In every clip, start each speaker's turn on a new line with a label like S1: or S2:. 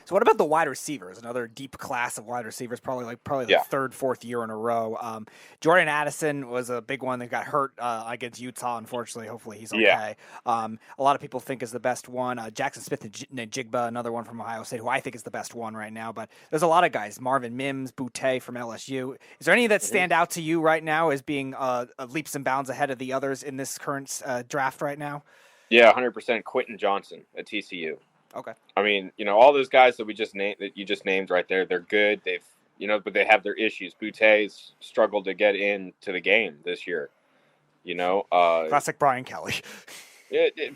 S1: So what about the wide receivers? Another deep class of wide receivers, probably the
S2: Yeah.
S1: third, fourth year in a row. Jordan Addison was a big one that got hurt against Utah, unfortunately. Hopefully he's
S2: Yeah.
S1: okay. A lot of people think is the best one. Jackson Smith-Njigba, another one from Ohio State, who I think is the best one right now. But there's a lot of guys. Marvin Mims, Boutte from LSU. Is there any that stand out to you right now as being leaps and bounds ahead of the others in this current draft right now?
S2: Yeah, 100%. Quentin Johnston at TCU.
S1: Okay.
S2: I mean, all those guys that you just named right there, they're good. But they have their issues. Boutte's struggled to get into the game this year.
S1: Classic Brian Kelly.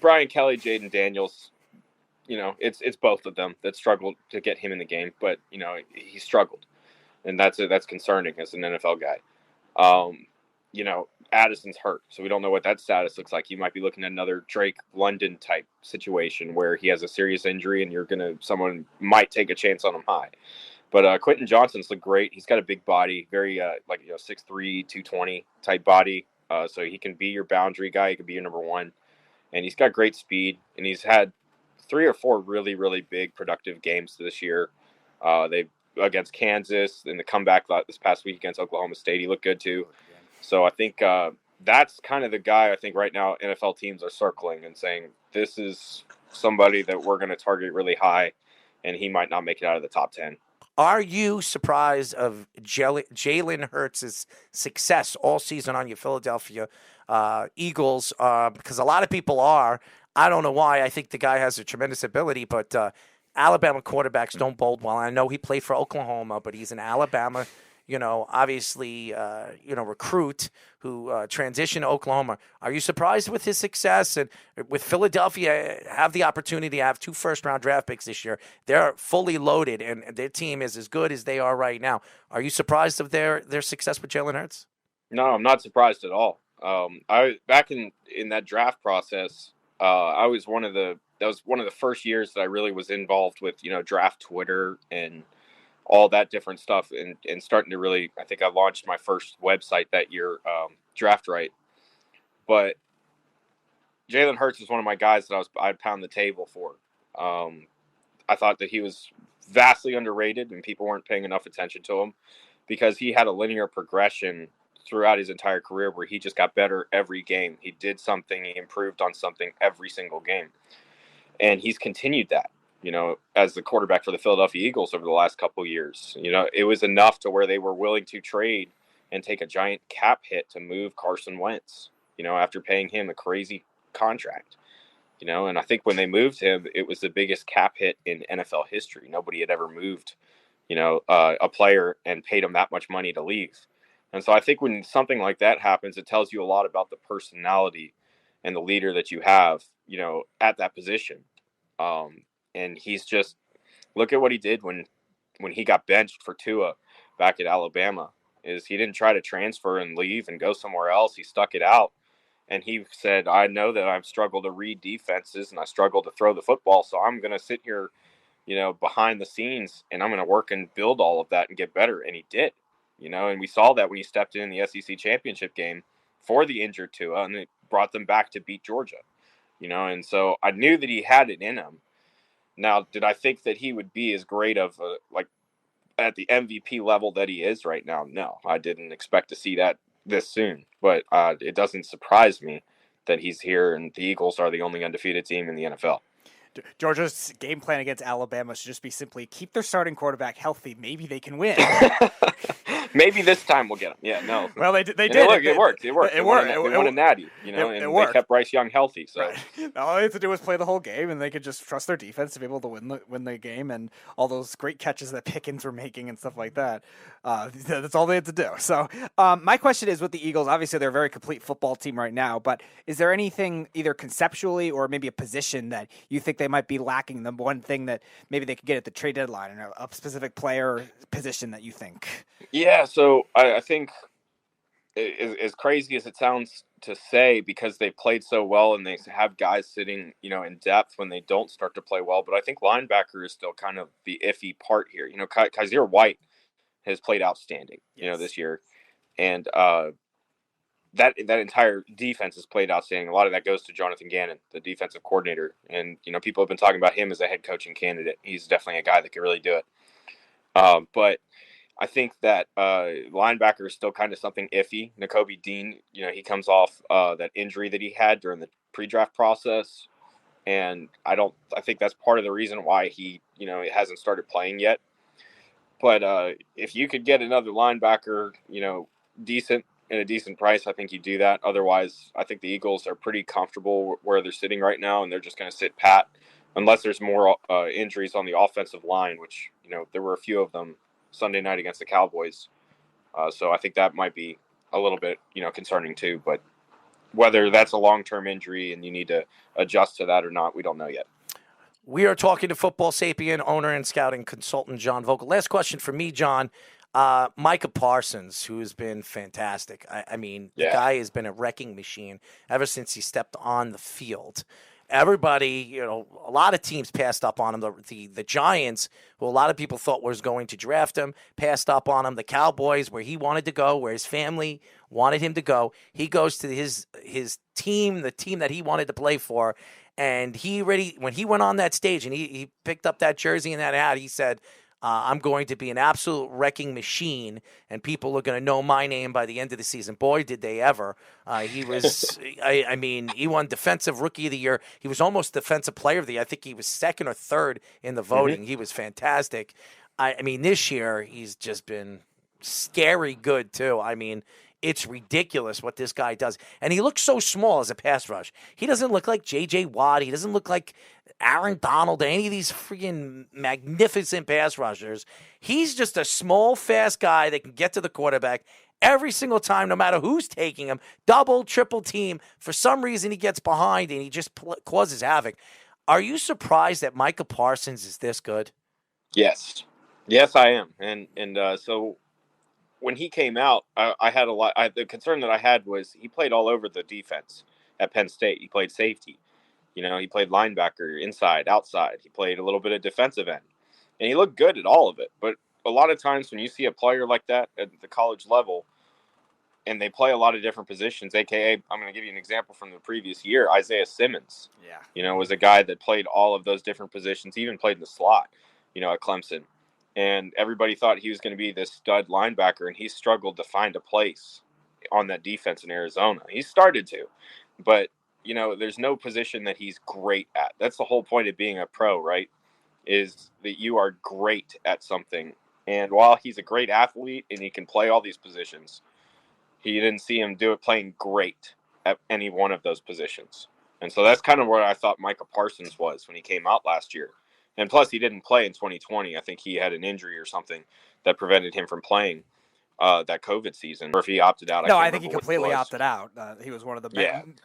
S2: Brian Kelly, Jaden Daniels. It's both of them that struggled to get him in the game, but he struggled, and that's concerning as an NFL guy. Addison's hurt, so we don't know what that status looks like. You might be looking at another Drake London type situation where he has a serious injury and someone might take a chance on him high. But Quentin Johnston's looked great. He's got a big body, very 6'3", 220 type body. So he can be your boundary guy. He can be your number one. And he's got great speed. And he's had 3 or 4 really, really big productive games this year. They against Kansas and the comeback this past week against Oklahoma State. He looked good too. So I think that's kind of the guy I think right now NFL teams are circling and saying, this is somebody that we're going to target really high, and he might not make it out of the top 10.
S3: Are you surprised of Jalen Hurts' success all season on your Philadelphia Eagles? Because a lot of people are. I don't know why. I think the guy has a tremendous ability, but Alabama quarterbacks don't bode well. I know he played for Oklahoma, but he's an Alabama obviously, recruit who transitioned to Oklahoma. Are you surprised with his success? And with Philadelphia, have the opportunity to have 2 first-round draft picks this year. They're fully loaded, and their team is as good as they are right now. Are you surprised of their success with Jalen Hurts?
S2: No, I'm not surprised at all. Back in that draft process, that was one of the first years that I really was involved with, draft Twitter and all that different stuff, and starting to really, I think I launched my first website that year, Draft Right. But Jalen Hurts is one of my guys that I'd pound the table for. I thought that he was vastly underrated and people weren't paying enough attention to him because he had a linear progression throughout his entire career where he just got better every game. He did something, he improved on something every single game. And he's continued that. As the quarterback for the Philadelphia Eagles over the last couple of years. It was enough to where they were willing to trade and take a giant cap hit to move Carson Wentz, after paying him a crazy contract. And I think when they moved him, it was the biggest cap hit in NFL history. Nobody had ever moved, a player and paid him that much money to leave. And so I think when something like that happens, it tells you a lot about the personality and the leader that you have, at that position. And he's just, look at what he did when he got benched for Tua back at Alabama, is he didn't try to transfer and leave and go somewhere else. He stuck it out. And he said, I know that I've struggled to read defenses and I struggle to throw the football. So I'm going to sit here, behind the scenes and I'm going to work and build all of that and get better. And he did, and we saw that when he stepped in the SEC championship game for the injured Tua, and it brought them back to beat Georgia, and so I knew that he had it in him. Now, did I think that he would be as great of at the MVP level that he is right now? No, I didn't expect to see that this soon. But it doesn't surprise me that he's here, and the Eagles are the only undefeated team in the NFL.
S1: Georgia's game plan against Alabama should just be simply keep their starting quarterback healthy. Maybe they can win.
S2: Maybe this time we'll get him. Yeah, no.
S1: Well, they did.
S2: It worked. They won a natty, and they kept Bryce Young healthy. So
S1: right. All they had to do was play the whole game, and they could just trust their defense to be able to win the game, and all those great catches that Pickens were making and stuff like that. That's all they had to do. So my question is with the Eagles, obviously they're a very complete football team right now, but is there anything either conceptually or maybe a position that you think they might be lacking, the one thing that maybe they could get at the trade deadline, or a specific player or position that you think?
S2: Yeah, so I think as crazy as it sounds to say, because they played so well and they have guys sitting, in depth when they don't start to play well, but I think linebacker is still kind of the iffy part here. Kaiser White has played outstanding,
S1: yes,
S2: this year. And that entire defense has played outstanding. A lot of that goes to Jonathan Gannon, the defensive coordinator. And, people have been talking about him as a head coaching candidate. He's definitely a guy that can really do it. But I think that linebacker is still kind of something iffy. Nakobe Dean, he comes off that injury that he had during the pre-draft process. And I think that's part of the reason why he hasn't started playing yet. But if you could get another linebacker, decent at a decent price, I think you do that. Otherwise, I think the Eagles are pretty comfortable where they're sitting right now, and they're just going to sit pat unless there's more injuries on the offensive line, which, there were a few of them Sunday night against the Cowboys. So I think that might be a little bit, concerning too. But whether that's a long-term injury and you need to adjust to that or not, we don't know yet.
S3: We are talking to Football Sapient owner and scouting consultant John Vogel. Last question for me, John. Micah Parsons, who has been fantastic. The guy has been a wrecking machine ever since he stepped on the field. Everybody, a lot of teams passed up on him. The Giants, who a lot of people thought was going to draft him, passed up on him. The Cowboys, where he wanted to go, where his family wanted him to go. He goes to his team, the team that he wanted to play for. And when he went on that stage and he picked up that jersey and that hat, he said, I'm going to be an absolute wrecking machine, and people are going to know my name by the end of the season. Boy, did they ever. He was, he won Defensive Rookie of the Year. He was almost Defensive Player of the Year. I think he was second or third in the voting. Mm-hmm. He was fantastic. This year, he's just been scary good, too. It's ridiculous what this guy does. And he looks so small as a pass rush. He doesn't look like J.J. Watt. He doesn't look like Aaron Donald or any of these freaking magnificent pass rushers. He's just a small, fast guy that can get to the quarterback every single time, no matter who's taking him. Double, triple team. For some reason, he gets behind and he just causes havoc. Are you surprised that Micah Parsons is this good?
S2: Yes. Yes, I am. So when he came out, I had a lot. The concern that I had was he played all over the defense at Penn State. He played safety. He played linebacker, inside, outside. He played a little bit of defensive end. And he looked good at all of it. But a lot of times when you see a player like that at the college level and they play a lot of different positions, a.k.a. I'm going to give you an example from the previous year, Isaiah Simmons. Yeah. Was a guy that played all of those different positions. He even played in the slot, at Clemson. And everybody thought he was going to be this stud linebacker, and he struggled to find a place on that defense in Arizona. He started to, but, there's no position that he's great at. That's the whole point of being a pro, right, is that you are great at something. And while he's a great athlete and he can play all these positions, he didn't see him do it playing great at any one of those positions. And so that's kind of where I thought Micah Parsons was when he came out last year. And plus, he didn't play in 2020. I think he had an injury or something that prevented him from playing that COVID season. Or if he opted out.
S1: No, I think he completely opted out. He was one of the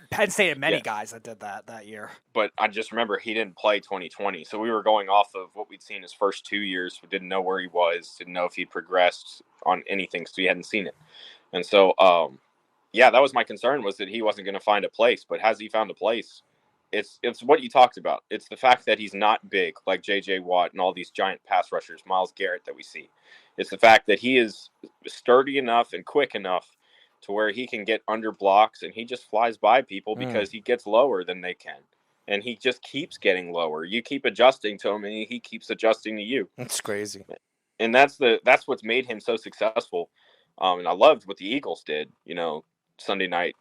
S1: Penn State had many guys that did that year.
S2: But I just remember he didn't play 2020. So we were going off of what we'd seen his first 2 years. We didn't know where he was, didn't know if he'd progressed on anything, so we hadn't seen it. And so, that was my concern, was that he wasn't going to find a place. But has he found a place? It's what you talked about. It's the fact that he's not big like J.J. Watt and all these giant pass rushers, Myles Garrett, that we see. It's the fact that he is sturdy enough and quick enough to where he can get under blocks and he just flies by people because he gets lower than they can. And he just keeps getting lower. You keep adjusting to him and he keeps adjusting to you.
S3: That's crazy.
S2: And that's what's made him so successful. And I loved what the Eagles did, Sunday night.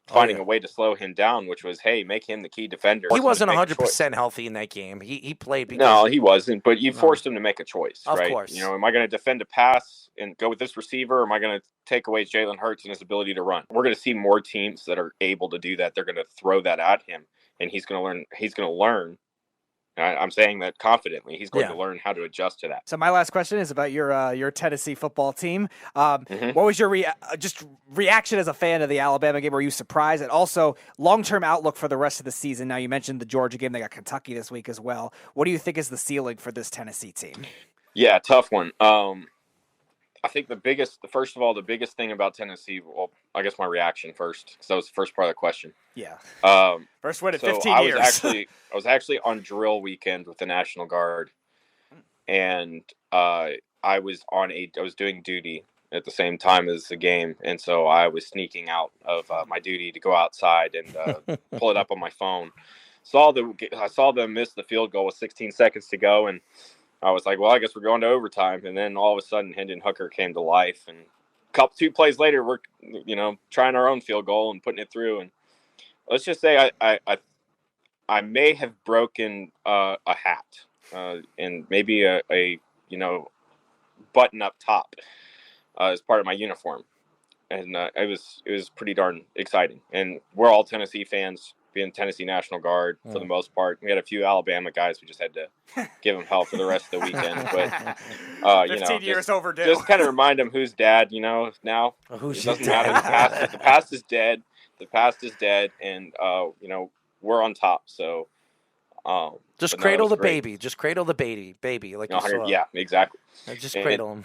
S2: Finding a way to slow him down, which was, hey, make him the key defender.
S3: He wasn't 100% healthy in that game. He played because...
S2: No, he wasn't, but you forced him to make a choice, right?
S3: Of course.
S2: Am I going to defend a pass and go with this receiver, or am I going to take away Jalen Hurts and his ability to run? We're going to see more teams that are able to do that. They're going to throw that at him, and he's going to learn. I'm saying that confidently. He's going to learn how to adjust to that.
S1: So my last question is about your Tennessee football team. What was your reaction as a fan of the Alabama game? Were you surprised? And also, long-term outlook for the rest of the season. Now, you mentioned the Georgia game. They got Kentucky this week as well. What do you think is the ceiling for this Tennessee team?
S2: Yeah, tough one. I think the biggest thing about Tennessee, well, I guess my reaction first, because that was the first part of the question.
S1: Yeah. First win in 15 years.
S2: I was actually on drill weekend with the National Guard, and I was doing duty at the same time as the game, and so I was sneaking out of my duty to go outside and pull it up on my phone. I saw them miss the field goal with 16 seconds to go, and I was like, well, I guess we're going to overtime. And then all of a sudden, Hendon Hooker came to life, and two plays later, we're trying our own field goal and putting it through. And let's just say I may have broken a hat and maybe a button up top as part of my uniform, and it was pretty darn exciting. And we're all Tennessee fans, being Tennessee National Guard for the most part. We had a few Alabama guys. We just had to give them hell for the rest of the weekend. But
S1: 15 years overdue.
S2: Just kind of remind them who's dad. Now
S3: Who's
S2: it doesn't
S3: your
S2: matter.
S3: dad?
S2: The past is dead. The past is dead, and we're on top. So
S3: just cradle the baby. Just cradle the baby, like you saw.
S2: Yeah, exactly.
S3: Just cradle him.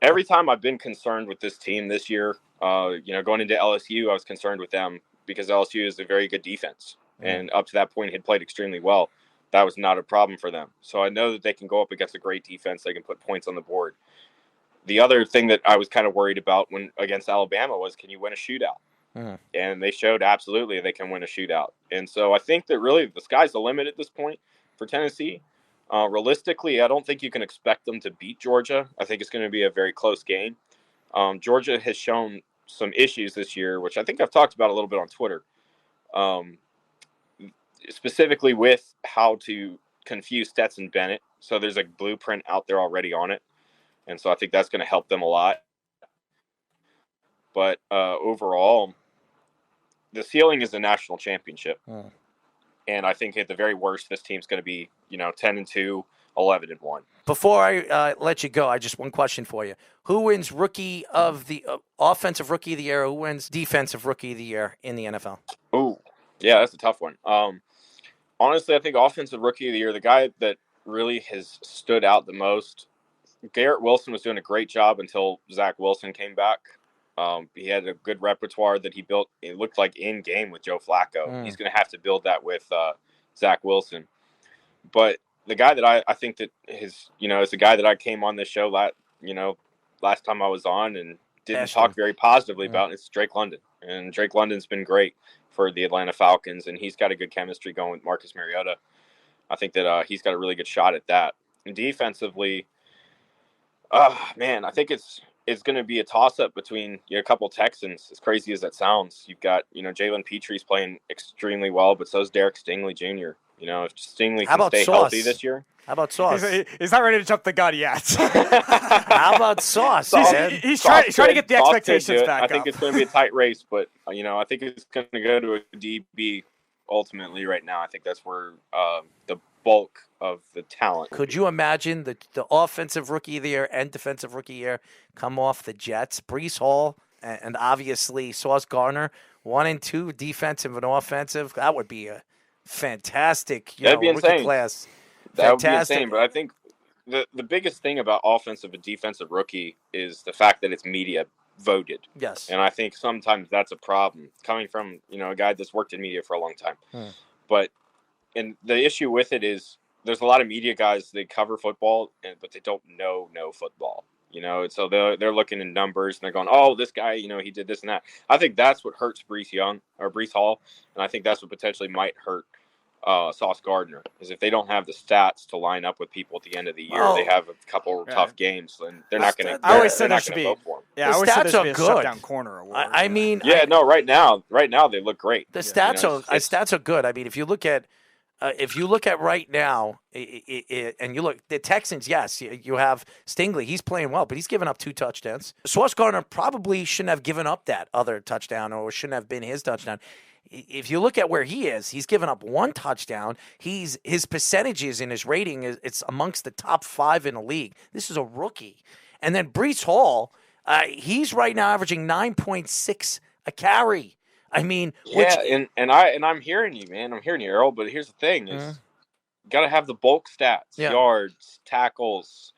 S2: Every time I've been concerned with this team this year, going into LSU, I was concerned with them because LSU is a very good defense, and up to that point had played extremely well. That was not a problem for them. So I know that they can go up against a great defense. They can put points on the board. The other thing that I was kind of worried about when against Alabama was, can you win a shootout? And they showed absolutely they can win a shootout. And so I think that really the sky's the limit at this point for Tennessee. Realistically, I don't think you can expect them to beat Georgia. I think it's going to be a very close game. Georgia has shown some issues this year, which I think I've talked about a little bit on Twitter, specifically with how to confuse Stetson Bennett. So there's a blueprint out there already on it. And so I think that's going to help them a lot. But overall, the ceiling is the national championship. And I think at the very worst, this team's going to be, 10-2, 11-1.
S3: Before I let you go, I just one question for you. Who wins rookie of the offensive rookie of the year? Who wins defensive rookie of the year in the NFL?
S2: Oh, yeah, that's a tough one. Honestly, I think offensive rookie of the year, the guy that really has stood out the most, Garrett Wilson was doing a great job until Zach Wilson came back. He had a good repertoire that he built. It looked like in game with Joe Flacco. He's going to have to build that with Zach Wilson. But the guy that I think that is the guy that I came on this show last time I was on and didn't talk very positively about, it's Drake London. And Drake London's been great for the Atlanta Falcons, and he's got a good chemistry going with Marcus Mariota. I think that he's got a really good shot at that. And defensively, I think it's going to be a toss-up between a couple Texans, as crazy as that sounds. You've got, Jalen Petre's playing extremely well, but so is Derek Stingley Jr. If Stingley can stay healthy this year.
S3: How about Sauce?
S1: He's not ready to jump the gun yet.
S3: How about Sauce?
S1: He's trying to get the expectations back up.
S2: I think it's going to be a tight race, but, I think it's going to go to a DB ultimately right now. I think that's where the bulk of the talent.
S3: Could you imagine the offensive rookie of the year and defensive rookie of the year come off the Jets? Breece Hall and obviously Sauce Gardner, 1 and 2 defensive and offensive. That would be a fantastic
S2: That'd be insane.
S3: Class.
S2: That would be insane, but I think the biggest thing about offensive and defensive rookie is the fact that it's media voted.
S3: Yes.
S2: And I think sometimes that's a problem coming from, a guy that's worked in media for a long time. And the issue with it is there's a lot of media guys, they cover football, but they don't know football, and so they're looking in numbers and they're going, oh, this guy, he did this and that. I think that's what hurts Breece Hall. And I think that's what potentially might hurt Sauce Gardner, is if they don't have the stats to line up with people at the end of the year. They have a couple tough games, and they're not going to.
S1: I always said there should
S2: be.
S1: Yeah,
S3: the
S1: I always said there
S3: stats
S1: should be
S3: are
S1: a
S3: good.
S1: shutdown corner award.
S2: Right now they look great.
S3: The stats are good. I mean, if you look at right now, and you look the Texans, yes, you have Stingley. He's playing well, but he's given up 2 touchdowns. Sauce Gardner probably shouldn't have given up that other touchdown, or shouldn't have been his touchdown. If you look at where he is, he's given up 1 touchdown. His percentages in his rating it's amongst the top 5 in the league. This is a rookie. And then Breece Hall, he's right now averaging 9.6 a carry. I mean,
S2: I'm hearing you, man. I'm hearing you, Earl. But here's the thing: is you got to have the bulk stats, yards, tackles,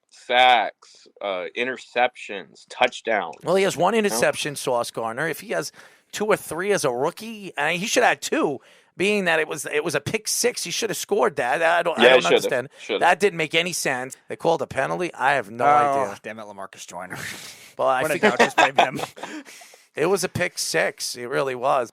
S2: sacks, interceptions, touchdowns.
S3: Well, he has 1 interception, Sauce Gardner. If he has 2 or 3 as a rookie, he should have 2. being that it was a pick six. He should have scored that. I don't
S2: should've.
S3: understand.
S2: Should've.
S3: That didn't make any sense. They called a penalty. I have no
S1: Oh,
S3: idea.
S1: damn it, LaMarcus Joyner.
S3: But I
S1: When in
S3: think
S1: doubt, just blame him.
S3: it was a pick six. It really was.